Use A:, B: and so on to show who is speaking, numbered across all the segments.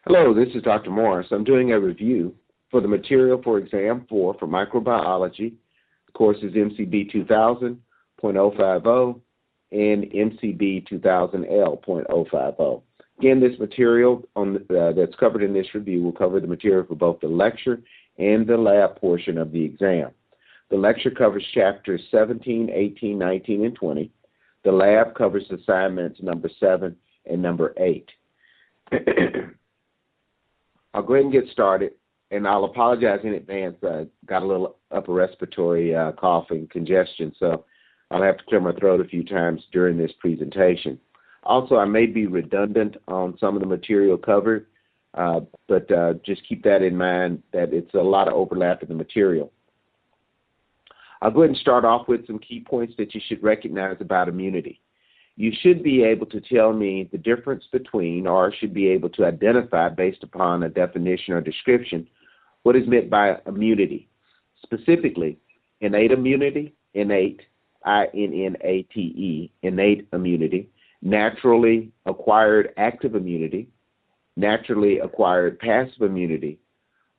A: Hello, this is Dr. Morris. I'm doing a review for the material for Exam 4 for Microbiology. The course is MCB 2000.050 and MCB 2000L.050. Again, this material that's covered in this review will cover the material for both the lecture and the lab portion of the exam. The lecture covers chapters 17, 18, 19, and 20. The lab covers assignments number 7 and number 8. I'll go ahead and get started, and I'll apologize in advance. I got a little upper respiratory cough and congestion, so I'll have to clear my throat a few times during this presentation. Also, I may be redundant on some of the material covered, but just keep that in mind that it's a lot of overlap in the material. I'll go ahead and start off with some key points that you should recognize about immunity. You should be able to tell me the difference between, or should be able to identify based upon a definition or description, what is meant by immunity. Specifically, innate immunity, innate, I-N-N-A-T-E, innate immunity, naturally acquired active immunity, naturally acquired passive immunity,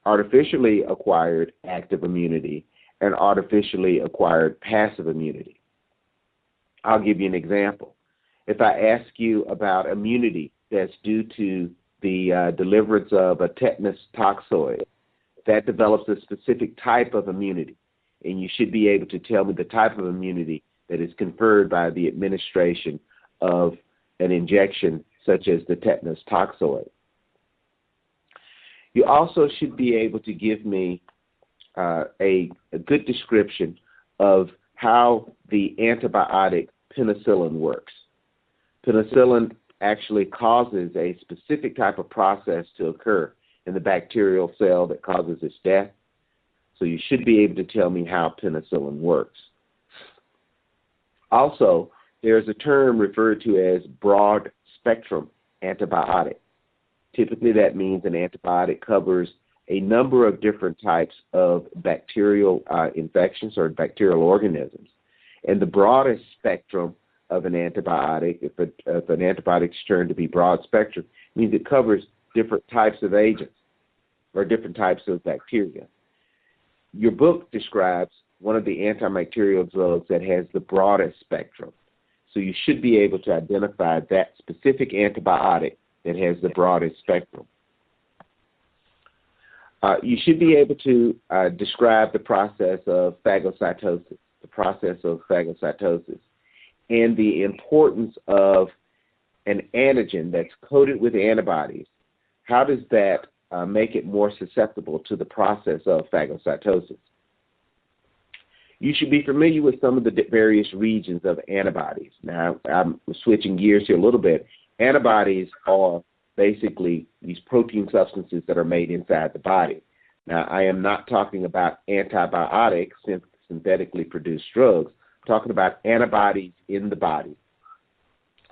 A: artificially acquired active immunity, and artificially acquired passive immunity. I'll give you an example. If I ask you about immunity that's due to the deliverance of a tetanus toxoid, that develops a specific type of immunity, and you should be able to tell me the type of immunity that is conferred by the administration of an injection such as the tetanus toxoid. You also should be able to give me a good description of how the antibiotic penicillin works. Penicillin actually causes a specific type of process to occur in the bacterial cell that causes its death. So you should be able to tell me how penicillin works. Also, there's a term referred to as broad spectrum antibiotic. Typically that means an antibiotic covers a number of different types of bacterial infections or bacterial organisms. And the broadest spectrum of an antibiotic, if an antibiotic is termed to be broad spectrum, means it covers different types of agents or different types of bacteria. Your book describes one of the antibacterial drugs that has the broadest spectrum. So you should be able to identify that specific antibiotic that has the broadest spectrum. You should be able to describe the process of phagocytosis, and the importance of an antigen that's coated with antibodies. How does that make it more susceptible to the process of phagocytosis? You should be familiar with some of the various regions of antibodies. Now, I'm switching gears here a little bit. Antibodies are basically these protein substances that are made inside the body. Now, I am not talking about antibiotics, synthetically produced drugs. I'm talking about antibodies in the body.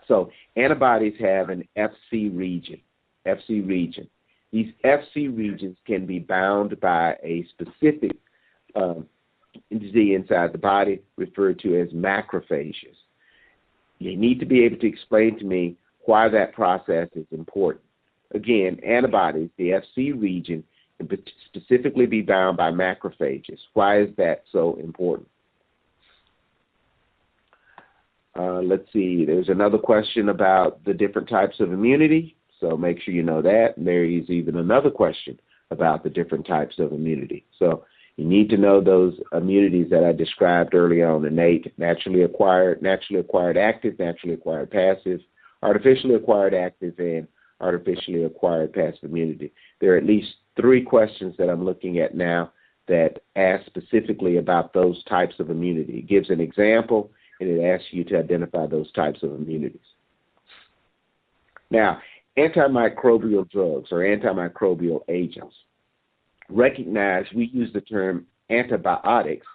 A: So antibodies have an FC region. These FC regions can be bound by a specific entity inside the body referred to as macrophages. You need to be able to explain to me why that process is important. Again, antibodies, the FC region, can specifically be bound by macrophages. Why is that so important? Let's see, there's another question about the different types of immunity, so make sure you know that. And there is even another question about the different types of immunity. So you need to know those immunities that I described early on: innate, naturally acquired active, naturally acquired passive, artificially acquired active, and artificially acquired passive immunity. There are at least 3 questions that I'm looking at now that ask specifically about those types of immunity. It gives an example, and it asks you to identify those types of immunities. Now, antimicrobial drugs or antimicrobial agents. Recognize we use the term antibiotics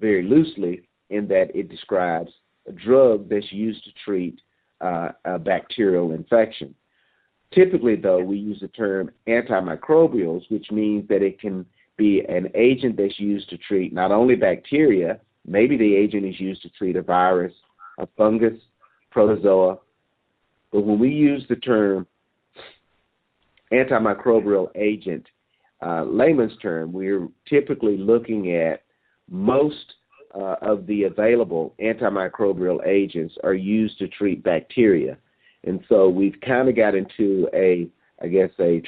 A: very loosely in that it describes a drug that's used to treat a bacterial infection. Typically, though, we use the term antimicrobials, which means that it can be an agent that's used to treat not only bacteria, maybe the agent is used to treat a virus, a fungus, protozoa, but when we use the term antimicrobial agent, layman's term, we're typically looking at most of the available antimicrobial agents are used to treat bacteria. And so we've kind of got into a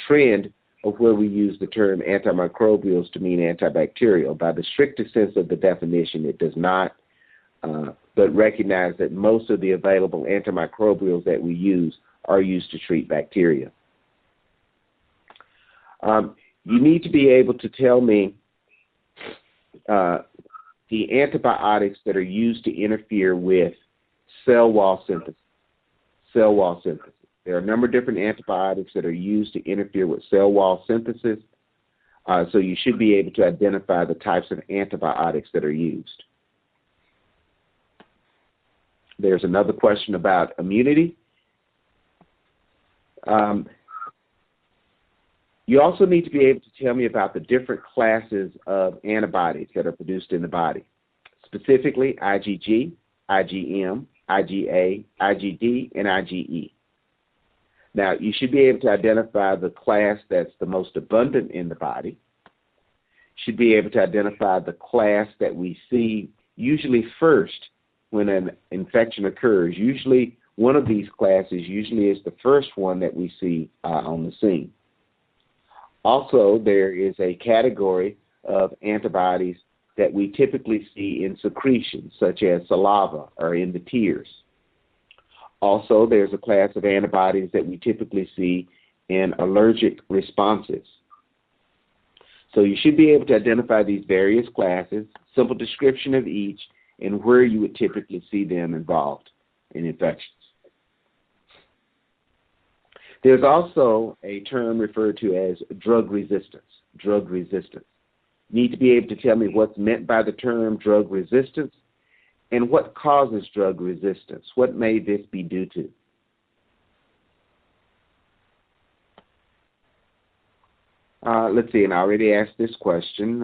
A: trend of where we use the term antimicrobials to mean antibacterial. By the strictest sense of the definition, it does not, but recognize that most of the available antimicrobials that we use are used to treat bacteria. You need to be able to tell me the antibiotics that are used to interfere with cell wall synthesis. Cell wall synthesis. There are a number of different antibiotics that are used to interfere with cell wall synthesis, so you should be able to identify the types of antibiotics that are used. There's another question about immunity. You also need to be able to tell me about the different classes of antibodies that are produced in the body, specifically IgG, IgM, IgA, IgD, and IgE. Now, you should be able to identify the class that's the most abundant in the body. You should be able to identify the class that we see usually first when an infection occurs. Usually, one of these classes usually is the first one that we see on the scene. Also, there is a category of antibodies that we typically see in secretions, such as saliva or in the tears. Also, there's a class of antibodies that we typically see in allergic responses. So you should be able to identify these various classes, simple description of each, and where you would typically see them involved in infections. There's also a term referred to as drug resistance. Drug resistance. You need to be able to tell me what's meant by the term drug resistance and what causes drug resistance. What may this be due to? Let's see, and I already asked this question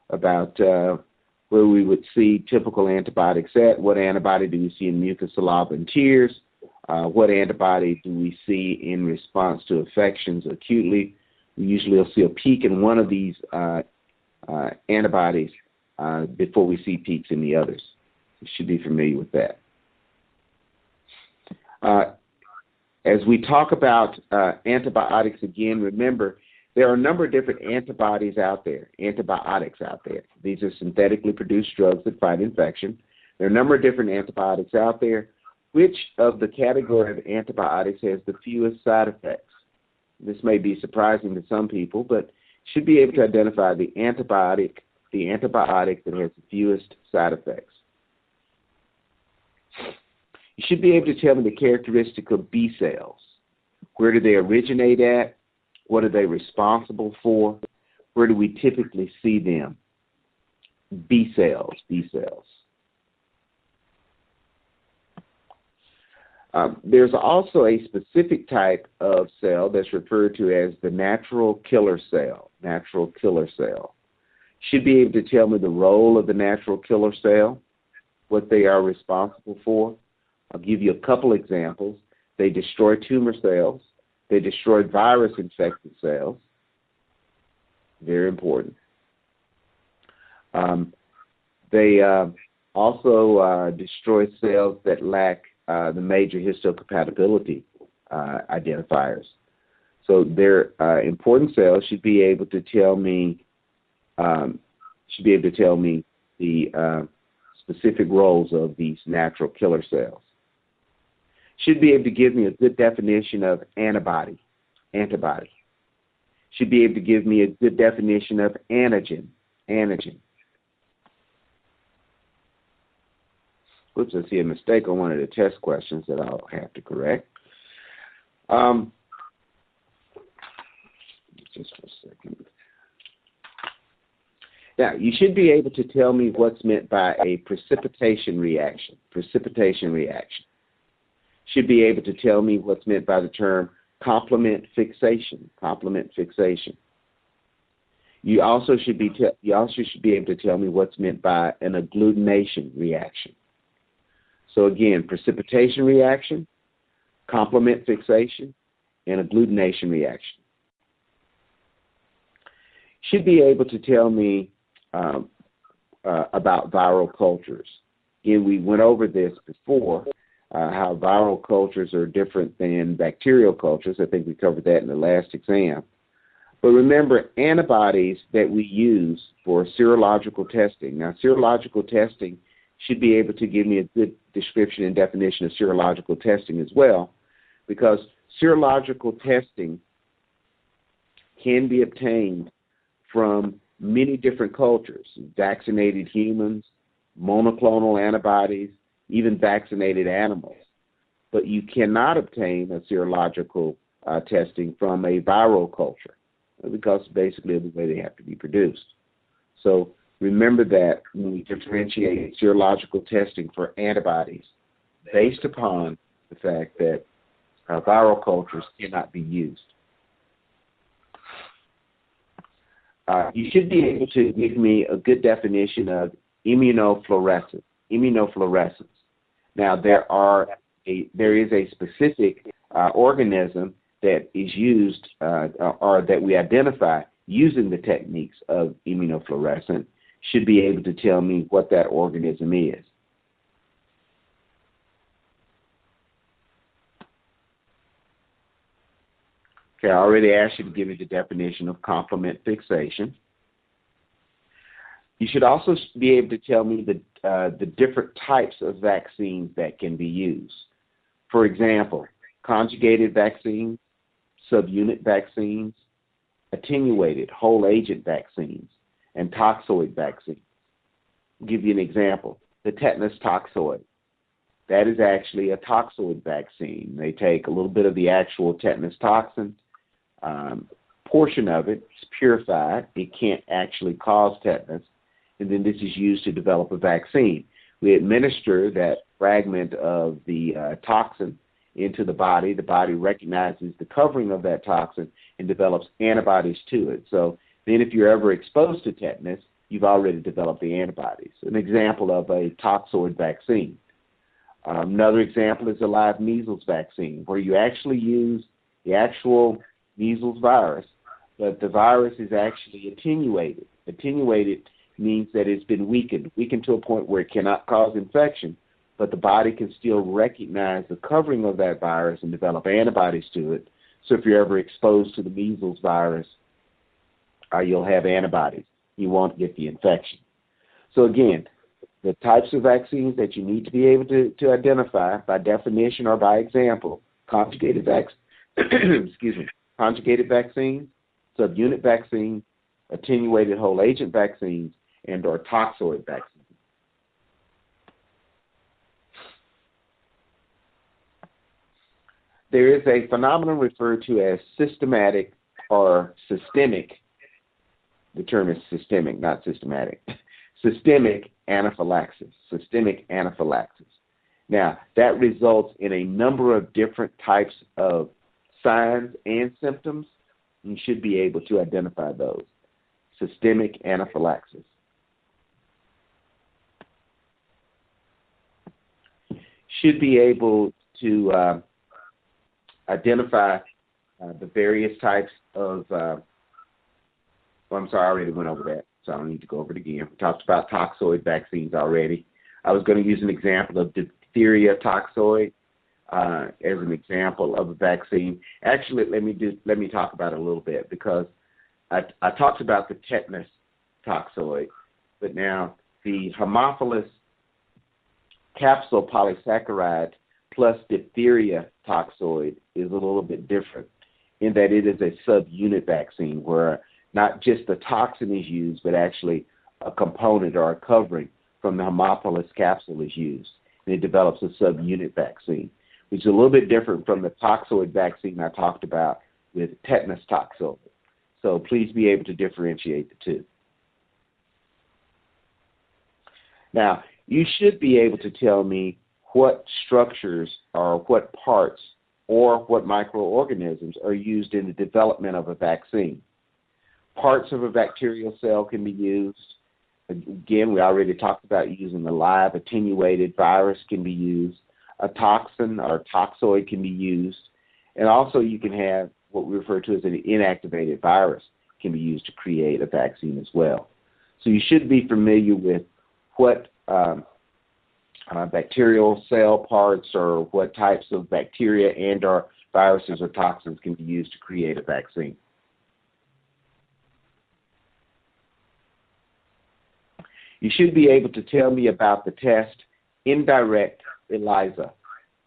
A: about where we would see typical antibiotics at. What antibody do we see in mucus, saliva, and tears? What antibody do we see in response to infections acutely? We usually will see a peak in one of these antibodies before we see peaks in the others. You should be familiar with that. As we talk about antibiotics again, remember there are a number of different antibodies out there, antibiotics out there. These are synthetically produced drugs that fight infection. There are a number of different antibiotics out there. Which of the category of antibiotics has the fewest side effects? This may be surprising to some people, but you should be able to identify the antibiotic that has the fewest side effects. You should be able to tell me the characteristic of B cells. Where do they originate at? What are they responsible for? Where do we typically see them? B cells, B cells. There's also a specific type of cell that's referred to as the natural killer cell. Natural killer cell. Should be able to tell me the role of the natural killer cell, what they are responsible for. I'll give you a couple examples. They destroy tumor cells. They destroy virus-infected cells. Very important. They also destroy cells that lack the major histocompatibility identifiers. So their important cells should be able to tell me the specific roles of these natural killer cells. Should be able to give me a good definition of antibody. Antibody. Should be able to give me a good definition of antigen. Antigen. Oops, I see a mistake on one of the test questions that I'll have to correct. Just for a second. Now, you should be able to tell me what's meant by a precipitation reaction. Precipitation reaction. Should be able to tell me what's meant by the term complement fixation. Complement fixation. You also should be able to tell me what's meant by an agglutination reaction. So again, precipitation reaction, complement fixation, and agglutination reaction. Should be able to tell me about viral cultures. Again, we went over this before, how viral cultures are different than bacterial cultures. I think we covered that in the last exam. But remember, antibodies that we use for serological testing. Now, serological testing should be able to give me a good description and definition of serological testing as well, because serological testing can be obtained from many different cultures: vaccinated humans, monoclonal antibodies, even vaccinated animals. But you cannot obtain a serological testing from a viral culture, because basically of the way they have to be produced. So remember that when we differentiate serological testing for antibodies based upon the fact that viral cultures cannot be used. You should be able to give me a good definition of immunofluorescence. Immunofluorescence. Now, there is a specific organism that is used or that we identify using the techniques of immunofluorescence. Should be able to tell me what that organism is. Okay, I already asked you to give me the definition of complement fixation. You should also be able to tell me the different types of vaccines that can be used. For example, conjugated vaccines, subunit vaccines, attenuated whole agent vaccines, and toxoid vaccines. I'll give you an example. The tetanus toxoid. That is actually a toxoid vaccine. They take a little bit of the actual tetanus toxin, portion of it is purified. It can't actually cause tetanus, and then this is used to develop a vaccine. We administer that fragment of the toxin into the body. The body recognizes the covering of that toxin and develops antibodies to it. So then if you're ever exposed to tetanus, you've already developed the antibodies. An example of a toxoid vaccine. Another example is a live measles vaccine, where you actually use the actual measles virus, but the virus is actually attenuated. Attenuated means that it's been weakened to a point where it cannot cause infection, but the body can still recognize the covering of that virus and develop antibodies to it. So if you're ever exposed to the measles virus, you'll have antibodies. You won't get the infection. So again, the types of vaccines that you need to be able to identify by definition or by example: conjugated conjugated vaccines, subunit vaccines, attenuated whole agent vaccines, and or toxoid vaccines. There is a phenomenon referred to as systematic or systemic. The term is systemic, not systematic. Systemic anaphylaxis. Systemic anaphylaxis. Now, that results in a number of different types of signs and symptoms. You should be able to identify those. Systemic anaphylaxis. Should be able to identify the various types of, I'm sorry, I already went over that, so I don't need to go over it again. We talked about toxoid vaccines already. I was going to use an example of diphtheria toxoid as an example of a vaccine. Actually, let me talk about it a little bit, because I talked about the tetanus toxoid, but now the Haemophilus capsule polysaccharide plus diphtheria toxoid is a little bit different in that it is a subunit vaccine where not just the toxin is used, but actually a component or a covering from the Haemophilus capsule is used. And it develops a subunit vaccine, which is a little bit different from the toxoid vaccine I talked about with tetanus toxoid. So please be able to differentiate the two. Now, you should be able to tell me what structures or what parts or what microorganisms are used in the development of a vaccine. Parts of a bacterial cell can be used. Again, we already talked about using the live attenuated virus can be used. A toxin or toxoid can be used. And also you can have what we refer to as an inactivated virus can be used to create a vaccine as well. So you should be familiar with what bacterial cell parts or what types of bacteria and or viruses or toxins can be used to create a vaccine. You should be able to tell me about the test indirect ELISA.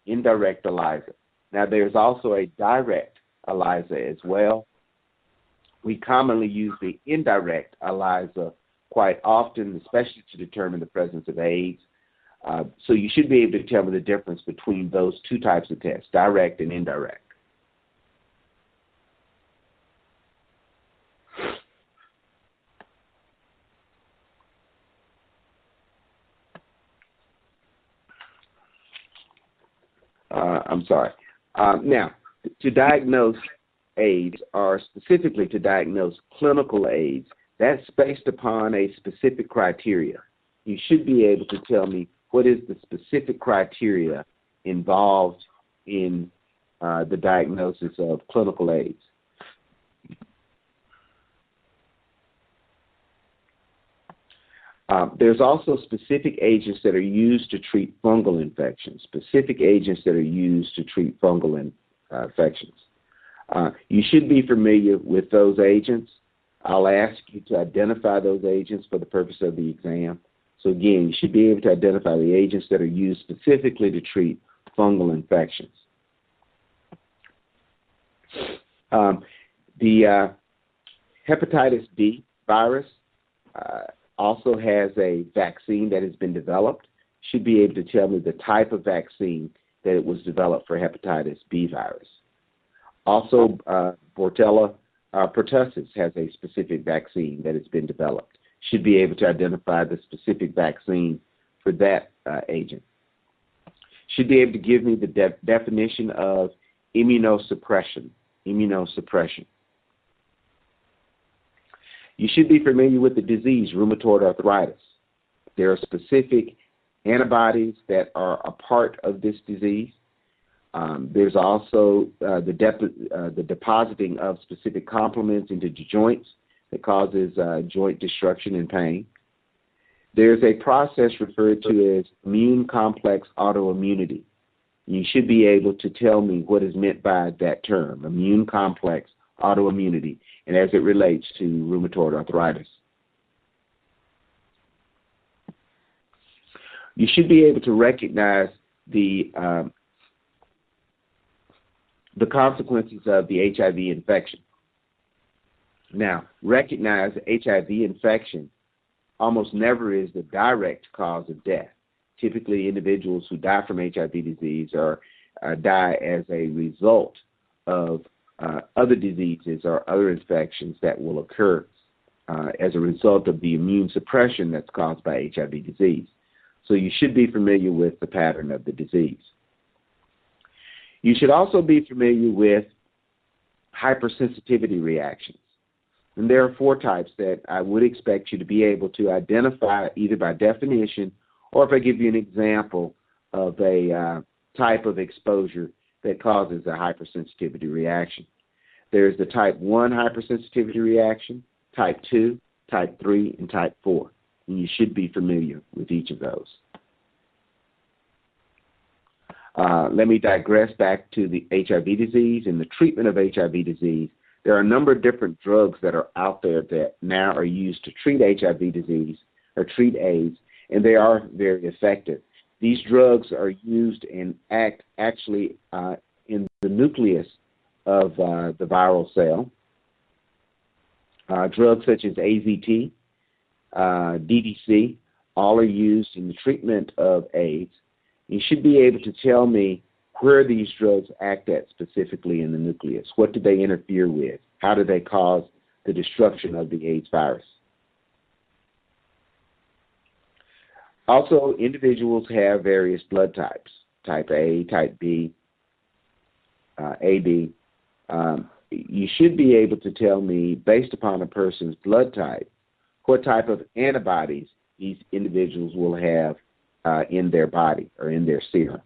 A: Indirect ELISA. Now there's also a direct ELISA as well. We commonly use the indirect ELISA quite often, especially to determine the presence of AIDS. So you should be able to tell me the difference between those two types of tests, direct and indirect. Now, to diagnose AIDS, or specifically to diagnose clinical AIDS, that's based upon a specific criteria. You should be able to tell me what is the specific criteria involved in the diagnosis of clinical AIDS. There's also specific agents that are used to treat fungal infections, specific agents that are used to treat fungal infections. You should be familiar with those agents. I'll ask you to identify those agents for the purpose of the exam. So again, you should be able to identify the agents that are used specifically to treat fungal infections. The hepatitis B virus also has a vaccine that has been developed. Should be able to tell me the type of vaccine that it was developed for hepatitis B virus. Also, Bordetella pertussis has a specific vaccine that has been developed. Should be able to identify the specific vaccine for that agent. Should be able to give me the definition of immunosuppression. Immunosuppression. You should be familiar with the disease, rheumatoid arthritis. There are specific antibodies that are a part of this disease. There's also the depositing of specific complements into joints that causes joint destruction and pain. There's a process referred to as immune complex autoimmunity. You should be able to tell me what is meant by that term, immune complex autoimmunity, and as it relates to rheumatoid arthritis. You should be able to recognize the consequences of the HIV infection. Now, recognize HIV infection almost never is the direct cause of death. Typically, individuals who die from HIV disease or die as a result of other diseases or other infections that will occur as a result of the immune suppression that's caused by HIV disease. So you should be familiar with the pattern of the disease. You should also be familiar with hypersensitivity reactions. And there are 4 types that I would expect you to be able to identify either by definition or if I give you an example of a type of exposure that causes a hypersensitivity reaction. There's the type 1 hypersensitivity reaction, type 2, type 3, and type 4. And you should be familiar with each of those. Let me digress back to the HIV disease and the treatment of HIV disease. There are a number of different drugs that are out there that now are used to treat HIV disease or treat AIDS, and they are very effective. These drugs are used and act actually in the nucleus of the viral cell. Drugs such as AZT, DDC, all are used in the treatment of AIDS. You should be able to tell me where these drugs act at specifically in the nucleus. What do they interfere with? How do they cause the destruction of the AIDS virus? Also, individuals have various blood types, type A, type B, AB. You should be able to tell me, based upon a person's blood type, what type of antibodies these individuals will have in their body or in their serum.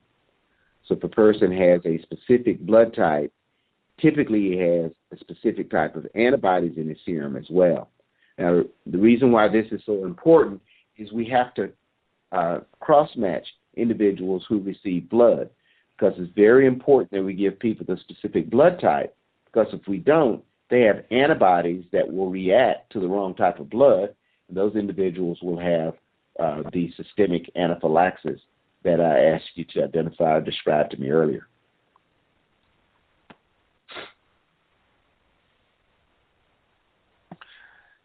A: So if a person has a specific blood type typically he has a specific type of antibodies in his serum as well. Now, the reason why this is so important is we have to cross-match individuals who receive blood, because it's very important that we give people the specific blood type, because if we don't, they have antibodies that will react to the wrong type of blood, and those individuals will have the systemic anaphylaxis that I asked you to identify or describe to me earlier.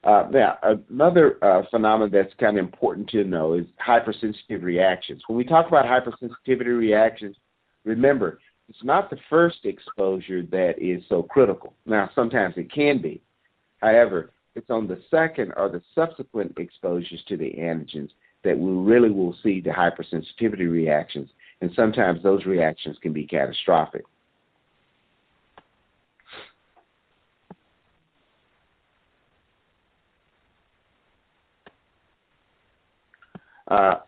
A: Now, another phenomenon that's kind of important to know is hypersensitive reactions. When we talk about hypersensitivity reactions, remember, it's not the first exposure that is so critical. Now, sometimes it can be. However, it's on the second or the subsequent exposures to the antigens that we really will see the hypersensitivity reactions, and sometimes those reactions can be catastrophic.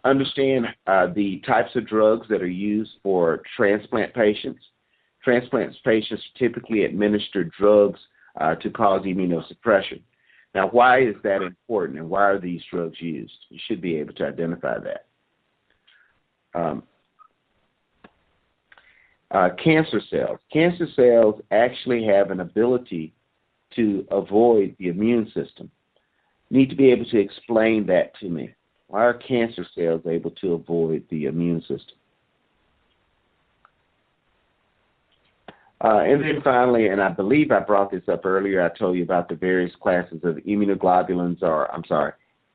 A: Understand the types of drugs that are used for transplant patients. Transplant patients typically administer drugs to cause immunosuppression. Now, why is that important, and why are these drugs used? You should be able to identify that. Cancer cells. Cancer cells actually have an ability to avoid the immune system. You need to be able to explain that to me. Why are cancer cells able to avoid the immune system? And then finally, and I believe I brought this up earlier, I told you about the various classes of immunoglobulins,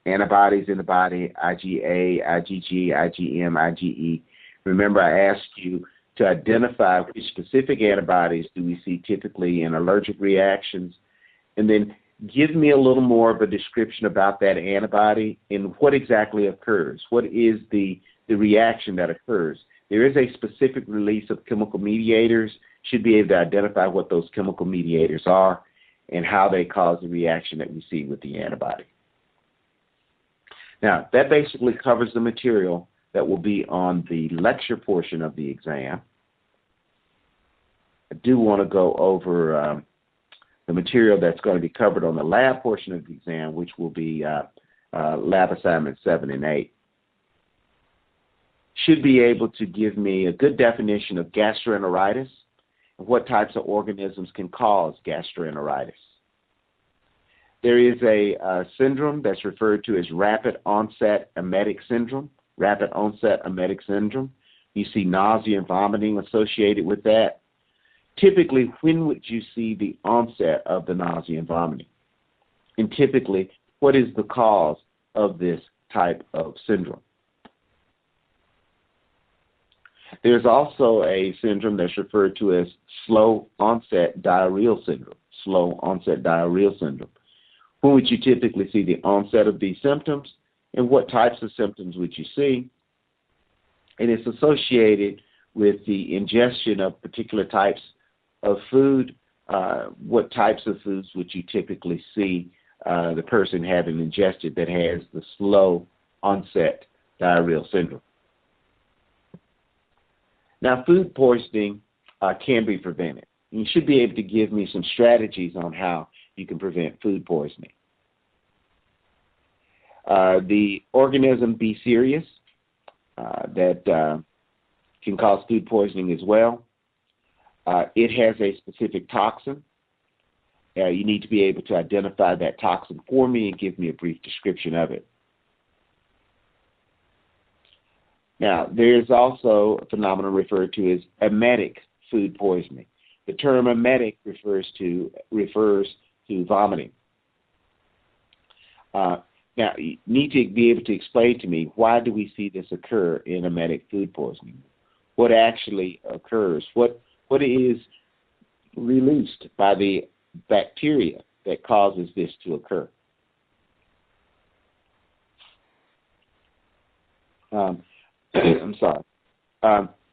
A: antibodies in the body, IgA, IgG, IgM, IgE. Remember, I asked you to identify which specific antibodies do we see typically in allergic reactions, and then give me a little more of a description about that antibody and what exactly occurs. What is the reaction that occurs? There is a specific release of chemical mediators. Should be able to identify what those chemical mediators are and how they cause the reaction that we see with the antibody. Now, that basically covers the material that will be on the lecture portion of the exam. I do want to go over the material that's going to be covered on the lab portion of the exam, which will be lab assignments 7 and 8. Should be able to give me a good definition of gastroenteritis and what types of organisms can cause gastroenteritis. There is a syndrome that's referred to as rapid onset emetic syndrome. Rapid onset emetic syndrome. You see nausea and vomiting associated with that. Typically, when would you see the onset of the nausea and vomiting? And typically, what is the cause of this type of syndrome? There's also a syndrome that's referred to as slow onset diarrheal syndrome. Slow onset diarrheal syndrome. When would you typically see the onset of these symptoms, and what types of symptoms would you see? And it's associated with the ingestion of particular types of food. What types of foods would you typically see the person having ingested that has the slow onset diarrheal syndrome? Now, food poisoning can be prevented. You should be able to give me some strategies on how you can prevent food poisoning. The organism B. cereus that can cause food poisoning as well. It has a specific toxin. You need to be able to identify that toxin for me and give me a brief description of it. Now, there's also a phenomenon referred to as emetic food poisoning. The term emetic refers to vomiting. Now, you need to be able to explain to me, why do we see this occur in emetic food poisoning? What actually occurs? What is released by the bacteria that causes this to occur? I'm sorry.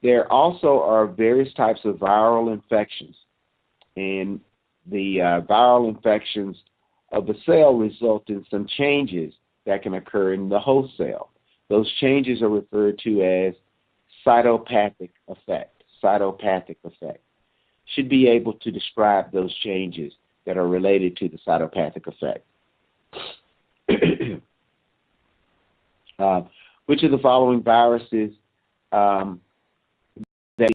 A: There also are various types of viral infections, and the viral infections of the cell result in some changes that can occur in the host cell. Those changes are referred to as cytopathic effect. Cytopathic effect. should be able to describe those changes that are related to the cytopathic effect. Which of the following viruses that a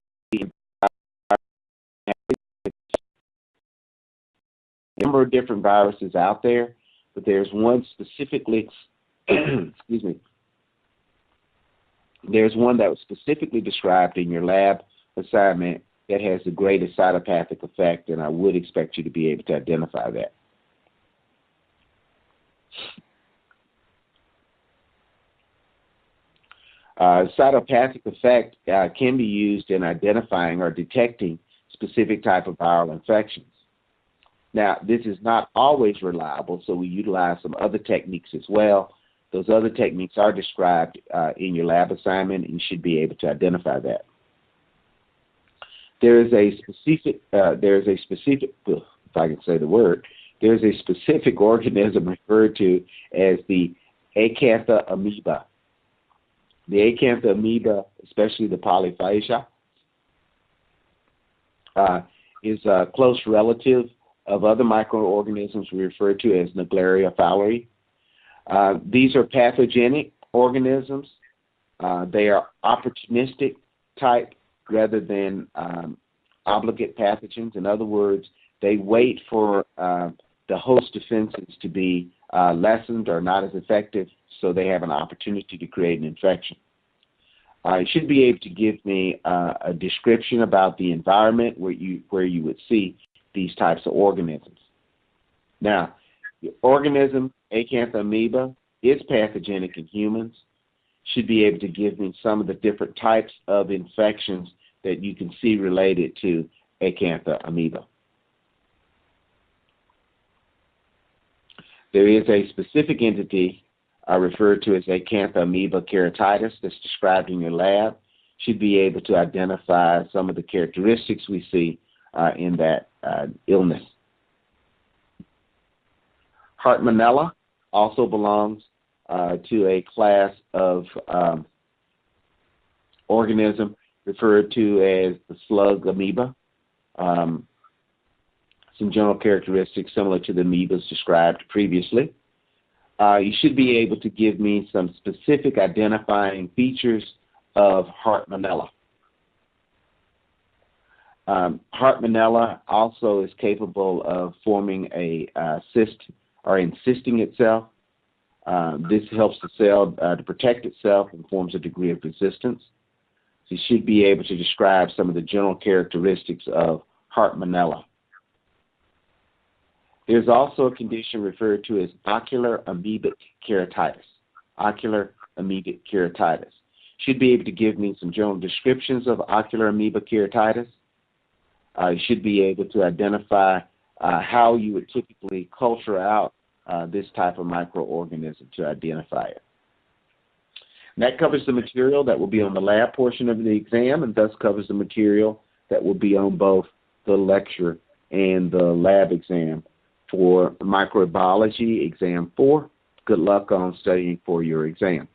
A: number of different viruses out there, but there's one specifically, excuse me, there's one that was specifically described in your lab assignment that has the greatest cytopathic effect, and I would expect you to be able to identify that. Cytopathic effect can be used in identifying or detecting specific type of viral infections. Now, this is not always reliable, so we utilize some other techniques as well. Those other techniques are described in your lab assignment, and you should be able to identify that. There is a specific, if I can say the word, there is a specific organism referred to as the Acantha amoeba. The Acantha amoeba, especially the polyphagia, is a close relative of other microorganisms we refer to as Naegleria fowleri. These are pathogenic organisms. They are opportunistic type rather than obligate pathogens. In other words, they wait for the host defenses to be lessened or not as effective, so they have an opportunity to create an infection. You should be able to give me a description about the environment where you would see these types of organisms. Now, the organism Acantha amoeba is pathogenic in humans. Should be able to give me some of the different types of infections that you can see related to Acantha amoeba. There is a specific entity referred to as Acantha amoeba keratitis that's described in your lab. Should be able to identify some of the characteristics we see in that illness. Hartmanella also belongs to a class of organism referred to as the slug amoeba. Some general characteristics similar to the amoebas described previously. You should be able to give me some specific identifying features of Hartmanella. Hartmanella also is capable of forming a cyst or encysting itself. This helps the cell to protect itself and forms a degree of resistance. So you should be able to describe some of the general characteristics of Hartmanella. There's also a condition referred to as ocular amoebic keratitis. Ocular amoebic keratitis. Should be able to give me some general descriptions of ocular amoeba keratitis. You should be able to identify how you would typically culture out this type of microorganism to identify it. And that covers the material that will be on the lab portion of the exam, and thus covers the material that will be on both the lecture and the lab exam for microbiology exam 4. Good luck on studying for your exam.